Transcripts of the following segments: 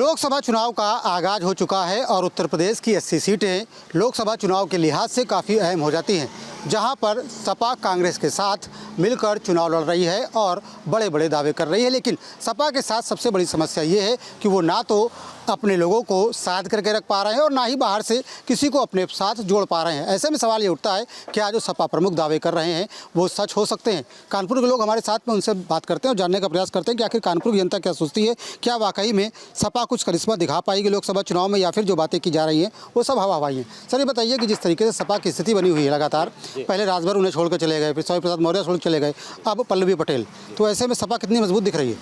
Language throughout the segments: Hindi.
लोकसभा चुनाव का आगाज हो चुका है और उत्तर प्रदेश की 80 सीटें लोकसभा चुनाव के लिहाज से काफ़ी अहम हो जाती हैं, जहां पर सपा कांग्रेस के साथ मिलकर चुनाव लड़ रही है और बड़े बड़े दावे कर रही है। लेकिन सपा के साथ सबसे बड़ी समस्या ये है कि वो ना तो अपने लोगों को साथ करके रख पा रहे हैं और ना ही बाहर से किसी को अपने साथ जोड़ पा रहे हैं। ऐसे में सवाल ये उठता है कि आज जो सपा प्रमुख दावे कर रहे हैं वो सच हो सकते हैं। कानपुर के लोग हमारे साथ में, उनसे बात करते हैं और जानने का प्रयास करते हैं कि आखिर कानपुर की जनता क्या सोचती है। क्या वाकई में सपा कुछ करिश्मा दिखा पाएगी लोकसभा चुनाव में, या फिर जो बातें की जा रही हैं वो सब हवा हवाई हैं। सर ये बताइए कि जिस तरीके से सपा की स्थिति बनी हुई है लगातार, पहले राजभर उन्हें छोड़कर चले गए, फिर स्वामी प्रसाद मौर्य छोड़ चले गए, अब पल्लवी पटेल, तो ऐसे में सपा कितनी मजबूत दिख रही है?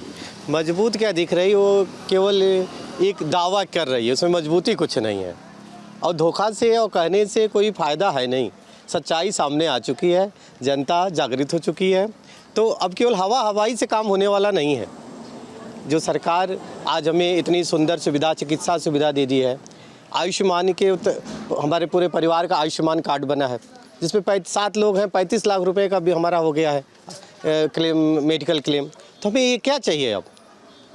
मजबूत क्या दिख रही है, वो केवल एक दावा कर रही है, उसमें मजबूती कुछ नहीं है और धोखा से और कहने से कोई फ़ायदा है नहीं। सच्चाई सामने आ चुकी है, जनता जागृत हो चुकी है, तो अब केवल हवा हवाई से काम होने वाला नहीं है। जो सरकार आज हमें इतनी सुंदर सुविधा, चिकित्सा सुविधा दे दी है, आयुष्मान के हमारे पूरे परिवार का आयुष्मान कार्ड बना है, जिसमें 7 लोग हैं, 35 लाख रुपए का भी हमारा हो गया है क्लेम, मेडिकल क्लेम। तो हमें ये क्या चाहिए अब?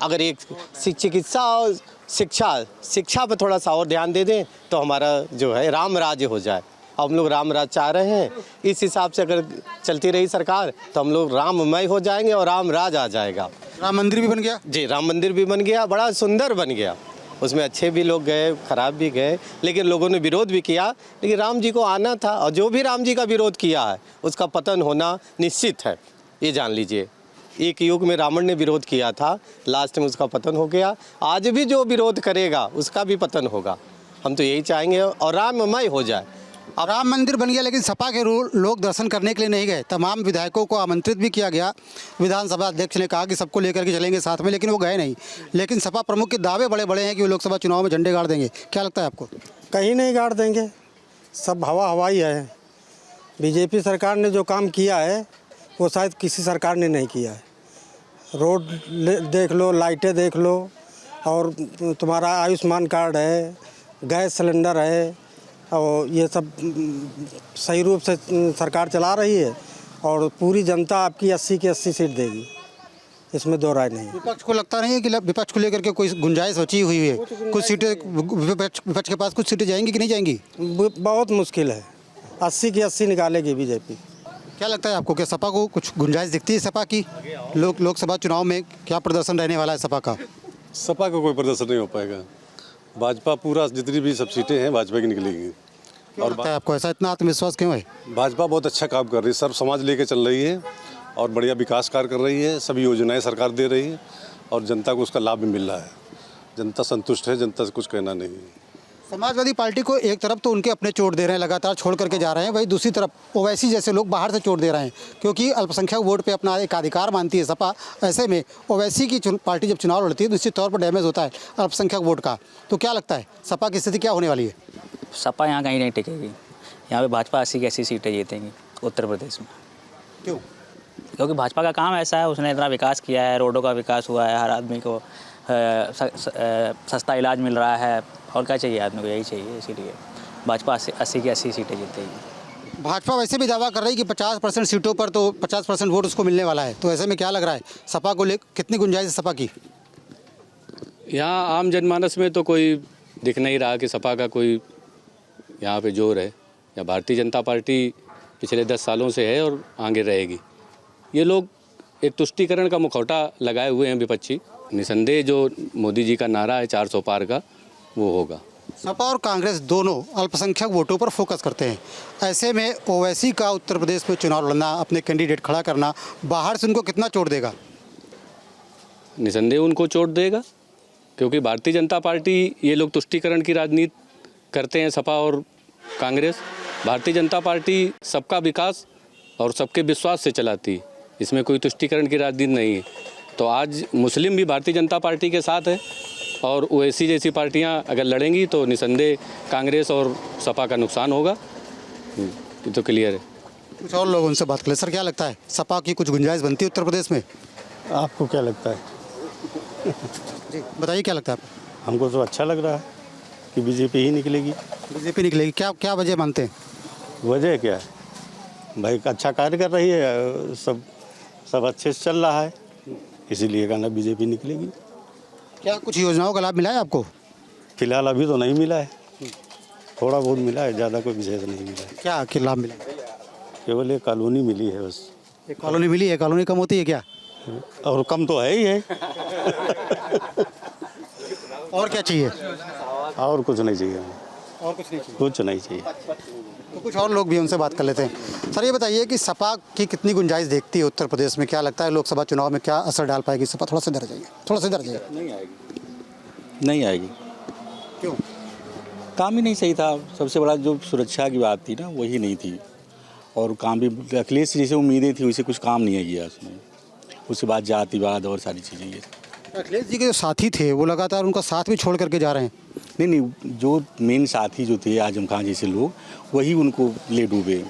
अगर एक चिकित्सा और शिक्षा पर थोड़ा सा और ध्यान दे दें तो हमारा जो है राम राज्य हो जाए। हम लोग राम राज चाह रहे हैं, इस हिसाब से अगर चलती रही सरकार तो हम लोग राममय हो जाएंगे और राम राज आ जाएगा। राम मंदिर भी बन गया जी, राम मंदिर भी बन गया, बड़ा सुंदर बन गया। उसमें अच्छे भी लोग गए, खराब भी गए, लेकिन लोगों ने विरोध भी किया। लेकिन राम जी को आना था और जो भी राम जी का विरोध किया है उसका पतन होना निश्चित है, ये जान लीजिए। एक युग में रावण ने विरोध किया था, लास्ट में उसका पतन हो गया। आज भी जो विरोध करेगा उसका भी पतन होगा। हम तो यही चाहेंगे और राममय हो जाए। अब राम मंदिर बन गया, लेकिन सपा के लोग दर्शन करने के लिए नहीं गए। तमाम विधायकों को आमंत्रित भी किया गया, विधानसभा अध्यक्ष ने कहा कि सबको लेकर के चलेंगे साथ में, लेकिन वो गए नहीं। लेकिन सपा प्रमुख के दावे बड़े बड़े हैं कि वो लोकसभा चुनाव में झंडे गाड़ देंगे। क्या लगता है आपको? कहीं नहीं गाड़ देंगे, सब हवा हवाई है। बीजेपी सरकार ने जो काम किया है वो शायद किसी सरकार ने नहीं किया है। रोड देख लो, लाइटें देख लो, और तुम्हारा आयुष्मान कार्ड है, गैस सिलेंडर है, और ये सब सही रूप से सरकार चला रही है और पूरी जनता आपकी 80 की 80 सीट देगी, इसमें दो राय नहीं। विपक्ष को लगता नहीं है कि विपक्ष को लेकर के कोई गुंजाइश बची हुई है? कुछ सीटें विपक्ष के पास कुछ सीटें जाएंगी कि नहीं जाएंगी? बहुत मुश्किल है, 80 की 80 निकालेगी बीजेपी। क्या लगता है आपको, क्या सपा को कुछ गुंजाइश दिखती है सपा की? लोकसभा चुनाव में क्या प्रदर्शन रहने वाला है सपा का? सपा का कोई प्रदर्शन नहीं हो पाएगा। भाजपा पूरा जितनी भी सब सीटें हैं भाजपा की निकलेगी। और लगता है आपको, ऐसा इतना आत्मविश्वास क्यों है? भाजपा बहुत अच्छा काम कर रही है, सर्व समाज लेके चल रही है और बढ़िया विकास कार्य कर रही है। सभी योजनाएं सरकार दे रही है और जनता को उसका लाभ भी मिल रहा है। जनता संतुष्ट है, जनता से कुछ कहना नहीं है। समाजवादी पार्टी को एक तरफ तो उनके अपने चोट दे रहे हैं, लगातार छोड़ करके जा रहे हैं, वही दूसरी तरफ ओवैसी जैसे लोग बाहर से चोट दे रहे हैं, क्योंकि अल्पसंख्यक वोट पे अपना एक अधिकार मानती है सपा। ऐसे में ओवैसी की पार्टी जब चुनाव लड़ती है तो निश्चित तौर पर डैमेज होता है अल्पसंख्यक वोट का। तो क्या लगता है सपा की स्थिति क्या होने वाली है? सपा यहाँ कहीं नहीं टिकेगी, यहाँ पे भाजपा 80 की 80 सीटें जीतेंगी उत्तर प्रदेश में। क्यों? क्योंकि भाजपा का काम ऐसा है, उसने इतना विकास किया है, रोडों का विकास हुआ है, हर आदमी को सस्ता इलाज मिल रहा है, और क्या चाहिए आदमी को? यही चाहिए, इसीलिए भाजपा 80 की 80 सीटें जीतेगी। भाजपा वैसे भी दावा कर रही है कि 50% सीटों पर तो 50% वोट उसको मिलने वाला है, तो ऐसे में क्या लग रहा है सपा को ले कितनी गुंजाइश है सपा की? यहाँ आम जनमानस में तो कोई दिख नहीं रहा कि सपा का कोई यहाँ पे जोर है। या भारतीय जनता पार्टी पिछले 10 सालों से है और आगे रहेगी। ये लोग एक तुष्टीकरण का मुखौटा लगाए हुए हैं विपक्षी। निसंदेह जो मोदी जी का नारा है 400 पार का, वो होगा। सपा और कांग्रेस दोनों अल्पसंख्यक वोटों पर फोकस करते हैं। ऐसे में ओवैसी का उत्तर प्रदेश में चुनाव लड़ना, अपने कैंडिडेट खड़ा करना, बाहर से उनको कितना चोट देगा? निसंदेह उनको चोट देगा, क्योंकि भारतीय जनता पार्टी, ये लोग तुष्टीकरण की राजनीति करते हैं सपा और कांग्रेस। भारतीय जनता पार्टी सबका विकास और सबके विश्वास से चलाती है, इसमें कोई तुष्टीकरण की राजनीति नहीं है। तो आज मुस्लिम भी भारतीय जनता पार्टी के साथ है और ओवैसी जैसी पार्टियां अगर लड़ेंगी तो निसंदेह कांग्रेस और सपा का नुकसान होगा, ये तो क्लियर है। कुछ और लोग उनसे बात करें। सर क्या लगता है सपा की कुछ गुंजाइश बनती है उत्तर प्रदेश में? आपको क्या लगता है? जी बताइए, क्या लगता है आपको? हमको तो अच्छा लग रहा है कि बीजेपी ही निकलेगी। बीजेपी निकलेगी? क्या वजह मानते हैं? वजह क्या है भाई, अच्छा कार्य कर रही है, सब अच्छे से चल रहा है, इसीलिए कहना बीजेपी निकलेगी। क्या कुछ योजनाओं का लाभ मिला है आपको? फिलहाल अभी तो नहीं मिला है, थोड़ा बहुत मिला है, ज़्यादा कोई विशेष नहीं मिला है। क्या क्या लाभ मिला? केवल एक कॉलोनी मिली है बस। एक कॉलोनी मिली है, कॉलोनी कम होती है क्या? और कम तो है ही है। और क्या चाहिए? और कुछ नहीं चाहिए, और कुछ नहीं चाहिए। कुछ नहीं चाहिए। तो कुछ और लोग भी उनसे बात कर लेते हैं। सर ये बताइए कि सपा की कितनी गुंजाइश देखती है उत्तर प्रदेश में? क्या लगता है लोकसभा चुनाव में क्या असर डाल पाएगी सपा? थोड़ा सा इधर जाइए, थोड़ा सा इधर जाइए। नहीं आएगी। क्यों? काम ही नहीं सही था। सबसे बड़ा जो सुरक्षा की बात थी ना, वही नहीं थी। और काम भी अखिलेश से जैसे उम्मीदें थी वैसे कुछ काम नहीं किया उसने। उसके बाद जातिवाद और सारी चीज़ें ये। अखिलेश जी के जो साथी थे वो लगातार उनका साथ भी छोड़ करके जा रहे हैं। नहीं, जो मेन साथी जो थे आजम खान जैसे लोग, वही उनको ले डूबे।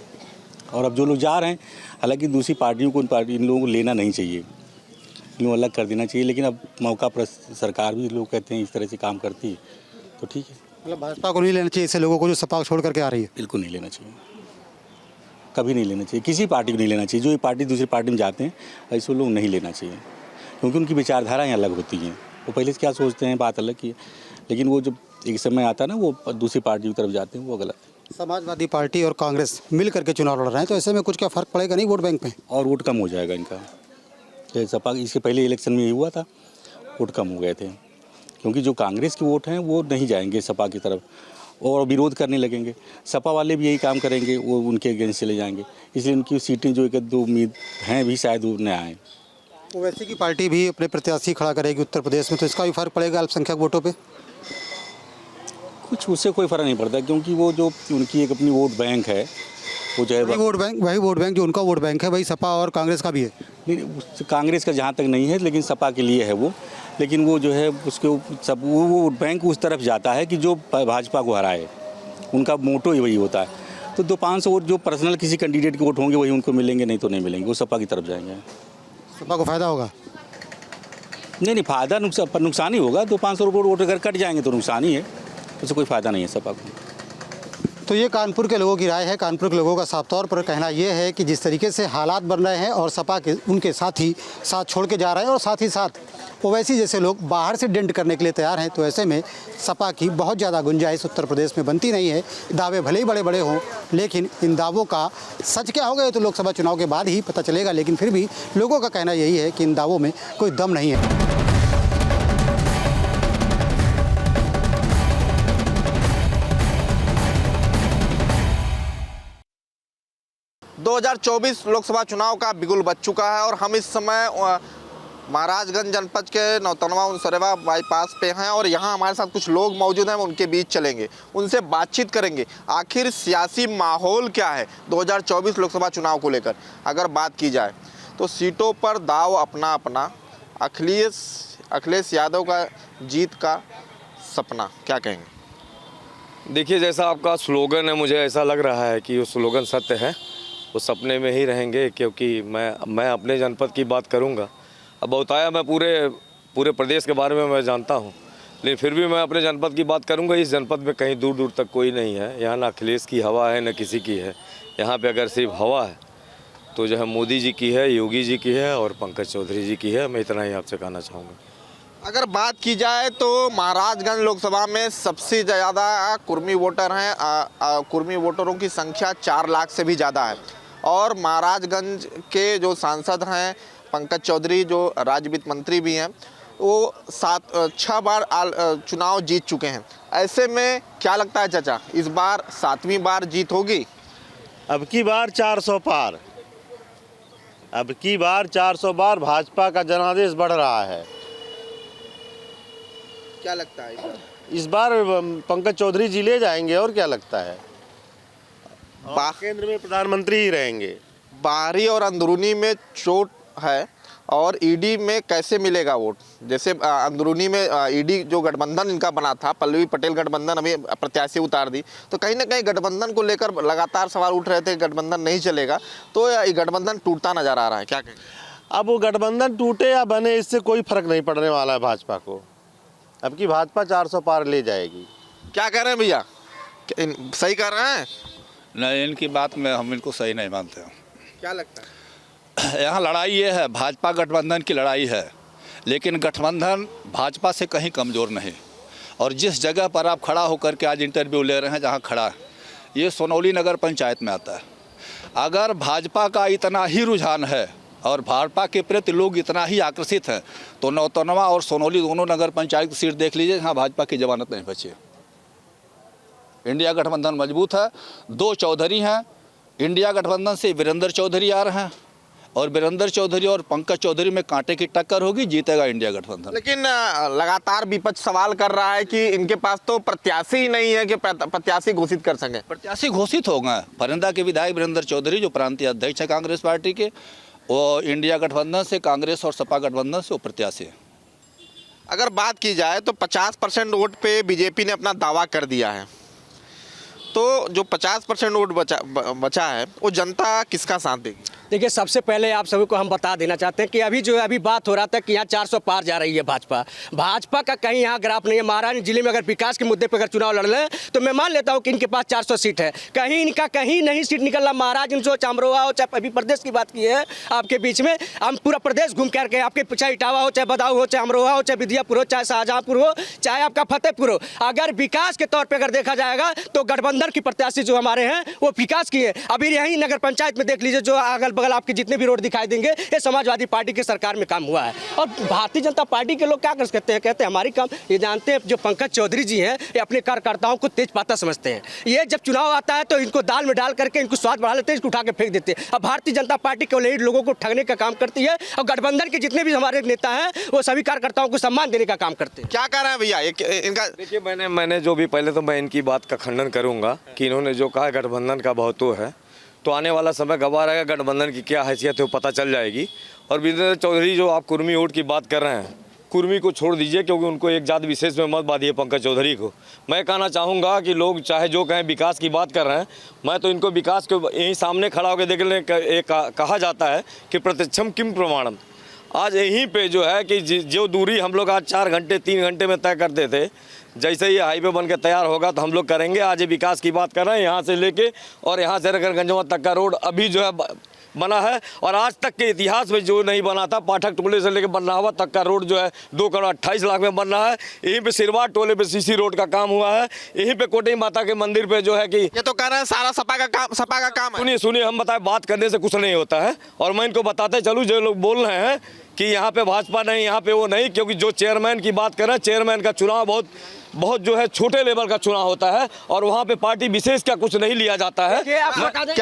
और अब जो लोग जा रहे हैं, हालांकि दूसरी पार्टियों को इन लोगों को लेना नहीं चाहिए, इन लोगों अलग कर देना चाहिए। लेकिन अब मौका पर सरकार भी लोग कहते हैं इस तरह से काम करती है, तो ठीक है। मतलब भाजपा को नहीं लेना चाहिए ऐसे लोगों को जो सपा छोड़ करके आ रही है? बिल्कुल नहीं लेना चाहिए, कभी नहीं लेना चाहिए। किसी पार्टी को नहीं लेना चाहिए। जो ये पार्टी दूसरी पार्टी में जाते हैं, ऐसे लोग नहीं लेना चाहिए, क्योंकि उनकी विचारधाराएँ अलग होती हैं। वो पहले से क्या सोचते हैं बात अलग की है, लेकिन वो जब एक समय आता है ना, वो दूसरी पार्टी की तरफ जाते हैं, वो गलत है। समाजवादी पार्टी और कांग्रेस मिल करके चुनाव लड़ रहे हैं, तो ऐसे में कुछ क्या फ़र्क पड़ेगा नहीं वोट बैंक पे? और वोट कम हो जाएगा इनका। तो सपा इसके पहले इलेक्शन में यही हुआ था, वोट कम हो गए थे, क्योंकि जो कांग्रेस के वोट हैं वो नहीं जाएंगे सपा की तरफ और विरोध करने लगेंगे। सपा वाले भी यही काम करेंगे, वो उनके अगेंस्ट चले जाएंगे। इसलिए उनकी सीटें जो एक दो उम्मीद हैं भी शायद वो न आएँ। ओवैसी की पार्टी भी अपने प्रत्याशी खड़ा करेगी उत्तर प्रदेश में, तो इसका भी फर्क पड़ेगा अल्पसंख्यक वोटों पे? कुछ उससे कोई फ़र्क नहीं पड़ता, क्योंकि वो जो उनकी एक अपनी वोट बैंक है, वो जो है वही वोट बैंक जो उनका वोट बैंक है वही सपा और कांग्रेस का भी है। नहीं, कांग्रेस का जहाँ तक नहीं है, लेकिन सपा के लिए है वो। लेकिन वो जो है उसके सब वो वोट बैंक उस तरफ जाता है कि जो भाजपा को हराए, उनका मोटो ही वही होता है। तो 200-500 वोट जो पर्सनल किसी कैंडिडेट के वोट होंगे वही उनको मिलेंगे, नहीं तो नहीं मिलेंगे, वो सपा की तरफ जाएंगे। सपा को फ़ायदा होगा? नहीं, फ़ायदा नुकसान ही होगा। 200-500 वोट अगर कट जाएंगे तो नुकसान ही है, उससे कोई फ़ायदा नहीं है सपा को। तो ये कानपुर के लोगों की राय है। कानपुर के लोगों का साफ तौर पर कहना ये है कि जिस तरीके से हालात बन रहे हैं और सपा के उनके साथी साथ छोड़ के जा रहे हैं और साथ ही साथ ओवैसी जैसे लोग बाहर से डेंट करने के लिए तैयार हैं, तो ऐसे में सपा की बहुत ज़्यादा गुंजाइश उत्तर प्रदेश में बनती नहीं है। दावे भले ही बड़े बड़े हों, लेकिन इन दावों का सच क्या होगा ये तो लोकसभा चुनाव के बाद ही पता चलेगा। लेकिन फिर भी लोगों का कहना यही है कि इन दावों में कोई दम नहीं है। 2024 लोकसभा चुनाव का बिगुल बज चुका है और हम इस समय महाराजगंज जनपद के नौतनवा उनसरेवा बाईपास पे हैं और यहाँ हमारे साथ कुछ लोग मौजूद हैं। उनके बीच चलेंगे, उनसे बातचीत करेंगे। आखिर सियासी माहौल क्या है 2024 लोकसभा चुनाव को लेकर अगर बात की जाए तो सीटों पर दाव अपना अपना। अखिलेश यादव का जीत का सपना, क्या कहेंगे? देखिए, जैसा आपका स्लोगन है, मुझे ऐसा लग रहा है कि वो स्लोगन सत्य है। वो सपने में ही रहेंगे, क्योंकि मैं अपने जनपद की बात करूंगा। अब बहुताया मैं पूरे प्रदेश के बारे में मैं जानता हूं, लेकिन फिर भी मैं अपने जनपद की बात करूंगा। इस जनपद में कहीं दूर दूर तक कोई नहीं है। यहाँ ना अखिलेश की हवा है, न किसी की है। यहाँ पे अगर सिर्फ हवा है तो जो है मोदी जी की है, योगी जी की है और पंकज चौधरी जी की है। मैं इतना ही आपसे कहना चाहूँगा। अगर बात की जाए तो महाराजगंज लोकसभा में सबसे ज़्यादा कुर्मी वोटर हैं। कुर्मी वोटरों की संख्या 4 लाख से भी ज़्यादा है और महाराजगंज के जो सांसद हैं पंकज चौधरी, जो राज्य वित्त मंत्री भी हैं, वो 6 बार चुनाव जीत चुके हैं। ऐसे में क्या लगता है चाचा, इस बार 7वीं बार जीत होगी? अब की बार 400 पार, अब की बार 400 बार भाजपा का जनादेश बढ़ रहा है। क्या लगता है इस बार पंकज चौधरी जी ले जाएंगे और क्या लगता है, केंद्र में प्रधानमंत्री ही रहेंगे। बाहरी और अंदरूनी में चोट है और ईडी में कैसे मिलेगा वोट? जैसे अंदरूनी में ईडी जो गठबंधन इनका बना था, पल्लवी पटेल गठबंधन अभी प्रत्याशी उतार दी, तो कहीं ना कहीं गठबंधन को लेकर लगातार सवाल उठ रहे थे, गठबंधन नहीं चलेगा, तो ये गठबंधन टूटता नजर आ रहा है। क्या कहें? अब वो गठबंधन टूटे या बने, इससे कोई फर्क नहीं पड़ने वाला है भाजपा को। अब की भाजपा 400 पार ले जाएगी। क्या कह रहे हैं भैया, सही कह रहे हैं? नहीं, इनकी बात में हम इनको सही नहीं मानते हैं। क्या लगता है? यहाँ लड़ाई ये है, भाजपा गठबंधन की लड़ाई है। लेकिन गठबंधन भाजपा से कहीं कमज़ोर नहीं। और जिस जगह पर आप खड़ा होकर के आज इंटरव्यू ले रहे हैं, जहां खड़ा है, ये सोनौली नगर पंचायत में आता है। अगर भाजपा का इतना ही रुझान है और भाजपा के प्रति लोग इतना ही आकर्षित हैं, तो नौतनवा और सोनौली दोनों नगर पंचायत की सीट देख लीजिए, जहाँ भाजपा की जमानत नहीं बची है। इंडिया गठबंधन मजबूत है, 2 चौधरी हैं। इंडिया गठबंधन से वीरेंद्र चौधरी आ रहे हैं और वीरेंद्र चौधरी और पंकज चौधरी में कांटे की टक्कर होगी, जीतेगा इंडिया गठबंधन। लेकिन लगातार विपक्ष सवाल कर रहा है कि इनके पास तो प्रत्याशी ही नहीं है कि प्रत्याशी घोषित कर सकें। प्रत्याशी घोषित हो गए। परिंदा के विधायक वीरेंद्र चौधरी जो प्रांतीय अध्यक्ष है कांग्रेस पार्टी के, वो इंडिया गठबंधन से, कांग्रेस और सपा गठबंधन से वो प्रत्याशी है। अगर बात की जाए तो 50% वोट पे बीजेपी ने अपना दावा कर दिया है, तो जो 50% वोट बचा है वो जनता किसका साथ देगी? देखिए, सबसे पहले आप सभी को हम बता देना चाहते हैं कि अभी बात हो रहा था कि यहाँ 400 पार जा रही है भाजपा का कहीं यहाँ ग्राफ नहीं है। महाराजगंज जिले में अगर विकास के मुद्दे पर अगर चुनाव लड़ लें तो मैं मान लेता हूँ कि इनके पास 400 सीट है। कहीं इनका कहीं नहीं सीट निकल रहा। महाराजगंज हो, चाहे अमरोहा हो, चाहे अभी प्रदेश की बात की है आपके बीच में, हम पूरा प्रदेश घूम करके आपके, चाहे इटावा हो, चाहे बदाऊं हो, चाहे अमरोहा हो, चाहे विदियापुर हो, चाहे शाहजहाँपुर हो, चाहे आपका फतेहपुर हो, अगर विकास के तौर पर अगर देखा जाएगा तो गठबंधन की प्रत्याशी जो हमारे हैं वो विकास की है। अभी यही नगर पंचायत में देख लीजिए, जो अगल बगल आपके जितने भी रोड दिखाई देंगे, ये समाजवादी पार्टी की सरकार में काम हुआ है। और भारतीय जनता पार्टी के लोग क्या कर सकते हैं? कहते हैं हमारी काम। ये जानते हैं जो पंकज चौधरी जी हैं, ये अपने कार्यकर्ताओं को तेज पाता समझते हैं। ये जब चुनाव आता है तो इनको दाल में डाल करके इनको स्वाद बढ़ा लेते हैं, इसको उठा के फेंक देते हैं। अब भारतीय जनता पार्टी केवल यही लोगों को ठगने का काम करती है और गठबंधन के जितने भी हमारे नेता हैं वो सभी कार्यकर्ताओं को सम्मान देने का काम करते हैं। क्या कह रहे हैं भैया इनका? देखिए, मैंने जो भी, पहले तो मैं इनकी बात का खंडन करूंगा कि इन्होंने जो कहा गठबंधन का बहुत्व है, तो आने वाला समय गवाह रहेगा, गठबंधन की क्या हैसियत है वो पता चल जाएगी। और वीरेंद्र चौधरी जो आप कुर्मी वोट की बात कर रहे हैं, कुर्मी को छोड़ दीजिए, क्योंकि उनको एक जात विशेष में मत बांधिए पंकज चौधरी को। मैं कहना चाहूँगा कि लोग चाहे जो कहें, विकास की बात कर रहे हैं, मैं तो इनको विकास को यहीं सामने खड़ा होकर देख लें। कहा जाता है कि प्रत्यक्षम किम प्रमाणम। आज यहीं पे जो है कि जो दूरी हम लोग आज 4 घंटे 3 घंटे में तय करते थे, जैसे ही हाईवे बन के तैयार होगा तो हम लोग करेंगे। आज ये विकास की बात कर रहे हैं, यहाँ से लेके और यहाँ से रगरगंजवा तक का रोड अभी जो है बना है। और आज तक के इतिहास में जो नहीं बना था, पाठक टोले से लेकर बन्नावा तक का रोड जो है 2 करोड़ 28 लाख में बन रहा है। यहीं पे सिरवार टोले पे सीसी रोड का काम हुआ है। यहीं पे कोटई माता के मंदिर पे जो है कि ये तो कह रहे हैं सारा सपा का काम है। सुनिए, हम बताए, बात करने से कुछ नहीं होता है। और मैं इनको बताते चलूँ, जो लोग बोल रहे हैं कि यहाँ पे भाजपा नहीं, यहाँ पे वो नहीं, क्योंकि जो चेयरमैन की बात कर रहे हैं, चेयरमैन का चुनाव बहुत जो है छोटे लेवल का चुनाव होता है और वहाँ पे पार्टी विशेष का कुछ नहीं लिया जाता है। ये आप बता दें,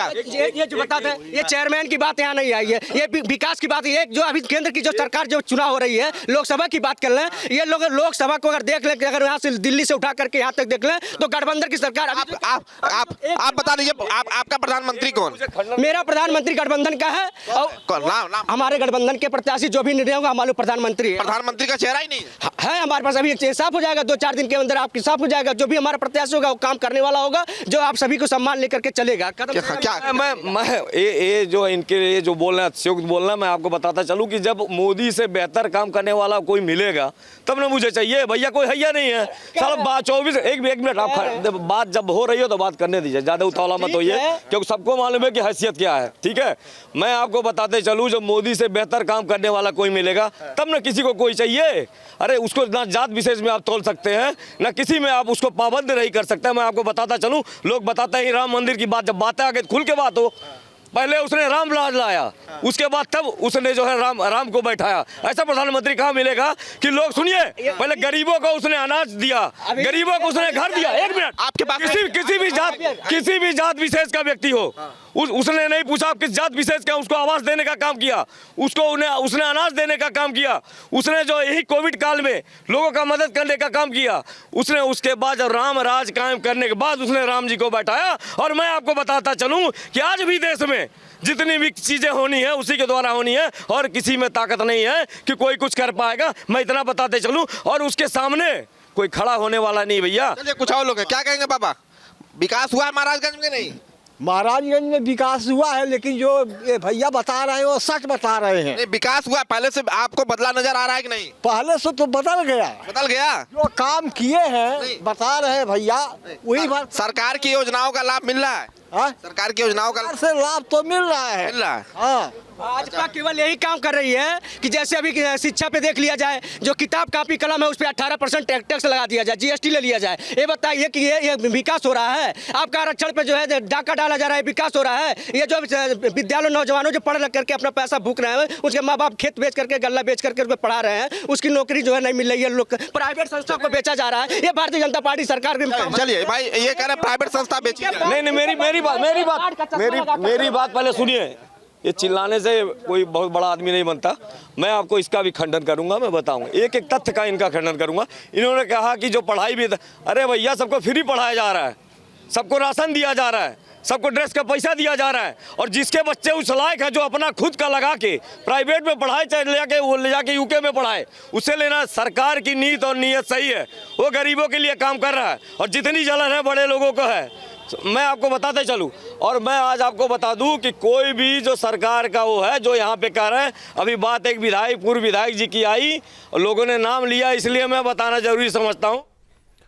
ये जो बताते हैं, ये चेयरमैन की बात यहाँ नहीं आई है, ये विकास की बात है। ये जो अभी केंद्र की जो सरकार जो चुनाव हो रही है, लोकसभा की बात कर रहे हैं, ये लोग लोकसभा को अगर देख लें, अगर यहाँ से दिल्ली से उठा करके यहाँ तक देख लें तो गठबंधन की सरकार। आप बता दीजिए, आपका प्रधानमंत्री कौन? मेरा प्रधानमंत्री गठबंधन का है और हमारे गठबंधन के प्रत्याशी जो भी निर्णय होगा हमारे प्रधानमंत्री का चेहरा ही नहीं है हमारे पास। अभी साफ हो जाएगा, 2-4 दिन के अंदर आपकी साफ हो जाएगा। जो भी हमारा प्रत्याशी होगा वो काम करने वाला होगा, जो आप सभी को सम्मान लेकर के चलेगा। क्या मैं ये जो इनके ये जो बोल रहे हैं, अतिशयोक्त बोल रहे हैं, मैं आपको बताता चलूं कि जब मोदी से बेहतर काम करने वाला कोई मिलेगा तब ना मुझे चाहिए। भैया कोई हैया नहीं है साला। 24 एक मिनट आप बात जब हो रही हो तो बात करने दीजिए, ज्यादा उतावला मत होइए, क्योंकि सबको मालूम है कि हैसियत क्या है। ठीक है, मैं आपको बताते चलूं, जब मोदी से बेहतर काम करने वाला कोई मिलेगा तब ना किसी को कोई चाहिए। अरे उसको ना जात विशेष में आप तोल सकते हैं, ना किसी में आप उसको पाबंद नहीं कर सकते। मैं आपको बताता चलूं, लोग बताते हैं राम मंदिर की बात, जब बातें आगे खुल के बात हो, पहले उसने राम राज लाया, उसके बाद तब उसने जो है राम को बैठाया। ऐसा प्रधानमंत्री कहाँ मिलेगा कि लोग, सुनिए, पहले गरीबों को उसने अनाज दिया, गरीबों को उसने घर दिया। एक मिनट, आपके पास किसी भी जात विशेष का व्यक्ति हो, उसने नहीं पूछा आप किस जात विशेष का, उसको आवास देने का काम किया, उसने अनाज देने का काम किया, उसने जो यही कोविड काल में लोगों का मदद करने का काम किया उसने। उसके बाद जब राम राज कायम करने के बाद उसने राम जी को बैठाया। और मैं आपको बताता चलूं कि आज भी देश में जितनी भी चीजें होनी है उसी के द्वारा होनी है, और किसी में ताकत नहीं है कि कोई कुछ कर पाएगा। मैं इतना बताते चलूं, और उसके सामने कोई खड़ा होने वाला नहीं। भैया चलिए, कुछ और लोग हैं, क्या कहेंगे पापा? विकास हुआ है महाराजगंज में? नहीं, महाराजगंज में विकास हुआ है, लेकिन जो ये भैया बता रहे हैं वो सच बता रहे हैं। नहीं, विकास हुआ, पहले से आपको बदला नजर आ रहा है कि नहीं? पहले से तो बदल गया जो काम किए हैं बता रहे हैं भैया, वही बात। सरकार की योजनाओं का लाभ मिल रहा है? सरकार की योजनाओं का से लाभ तो मिल रहा है। हाँ, भाजपा केवल यही काम कर रही है कि जैसे अभी शिक्षा पे देख लिया जाए, जो किताब कापी कलम है उस पर 18% टैक्स लगा दिया जाए, जीएसटी ले लिया जाए। ये बताइए कि ये विकास हो रहा है? आपका आरक्षण पे जो है डाका डाला जा रहा है, विकास हो रहा है? ये जो विद्यालय नौजवानों जो पढ़ लिख करके अपना पैसा भूख रहे हैं, उसके माँ बाप खेत बेच करके गल्ला बेच करके उसको पढ़ा रहे हैं, उसकी नौकरी जो है नहीं मिल रही है, लोग प्राइवेट संस्था को बेचा जा रहा है। ये भारतीय जनता पार्टी सरकार के चलिए भाई, ये कह रहे प्राइवेट संस्था बेची जाए। नहीं, मेरी बात पहले सुनिए। ये चिल्लाने से कोई बहुत बड़ा आदमी नहीं बनता। मैं आपको इसका भी खंडन करूंगा, मैं बताऊंगा, एक एक तथ्य का इनका खंडन करूंगा। इन्होंने कहा कि जो पढ़ाई भी, अरे भैया सबको फ्री पढ़ाया जा रहा है, सबको राशन दिया जा रहा है, सबको ड्रेस का पैसा दिया जा रहा है, और जिसके बच्चे उस लायक है जो अपना खुद का लगा के प्राइवेट में पढ़ाए, चाहे ले जाके यूके में पढ़ाए, उससे लेना। सरकार की नीयत और नीयत सही है, वो गरीबों के लिए काम कर रहा है, और जितनी जलन है बड़े लोगों को है, मैं आपको बताते चलूं। और मैं आज आपको बता दूं कि कोई भी जो सरकार का वो है जो यहाँ पे कह रहे हैं, अभी बात एक विधायक, पूर्व विधायक जी की आई और लोगों ने नाम लिया, इसलिए मैं बताना जरूरी समझता हूं।